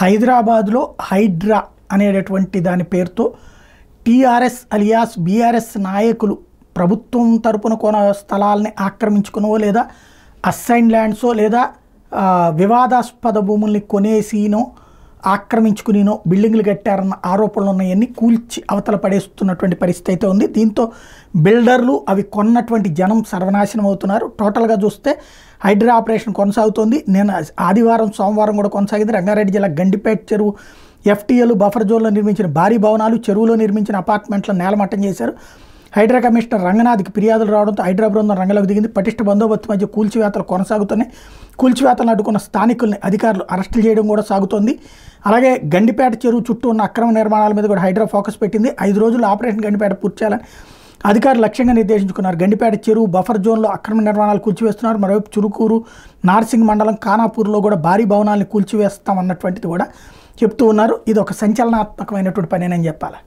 హైదరాబాద్లో హైడ్రా అనేటటువంటి దాని పేరుతో టీఆర్ఎస్ అలియాస్ బీఆర్ఎస్ నాయకులు ప్రభుత్వం తరపున కొన స్థలాల్ని ఆక్రమించుకునో లేదా అసైన్ ల్యాండ్సో లేదా వివాదాస్పద భూముల్ని కొనేసినో ఆక్రమించుకునినో బిల్డింగ్లు కట్టారన్న ఆరోపణలు ఉన్నాయన్నీ కూల్చి అవతల పడేస్తున్నటువంటి పరిస్థితి అయితే ఉంది. దీంతో బిల్డర్లు అవి కొన్నటువంటి జనం సర్వనాశనం అవుతున్నారు. టోటల్గా చూస్తే హైడ్రా ఆపరేషన్ కొనసాగుతోంది. నేను ఆదివారం సోమవారం కూడా కొనసాగింది. రంగారెడ్డి జిల్లా గండిపేట చెరువు ఎఫ్టీఎల్ బఫర్ జోన్లో నిర్మించిన భారీ భవనాలు, చెరువులో నిర్మించిన అపార్ట్మెంట్లను నేలమట్టం చేశారు. హైడ్రా కమిషనర్ రంగనాథ్కి ఫిర్యాదులు రావడంతో హైడ్రా బృందం రంగంలోకి దిగింది. పటిష్ట బందోబస్తు మధ్య కూల్చివేతలు కొనసాగుతున్నాయి. కూల్చివేతలను అడ్డుకున్న స్థానికుల్ని అధికారులు అరెస్టులు చేయడం కూడా సాగుతోంది. అలాగే గండిపేట చెరువు చుట్టూ ఉన్న అక్రమ నిర్మాణాల మీద కూడా హైడ్రా ఫోకస్ పెట్టింది. 5 రోజుల్లో ఆపరేషన్ గండిపేట పూర్తి చేయాలని అధికారులు లక్ష్యంగా నిర్దేశించుకున్నారు. గండిపేట చెరువు బఫర్ జోన్లో అక్రమ నిర్మాణాలు కూల్చివేస్తున్నారు. మరోవైపు చురుకూరు, నార్సింగ్ మండలం ఖానాపూర్లో కూడా భారీ భవనాలను కూల్చివేస్తామన్నటువంటిది కూడా చెప్తూ ఉన్నారు. ఇది ఒక సంచలనాత్మకమైనటువంటి పనేనని చెప్పాలి.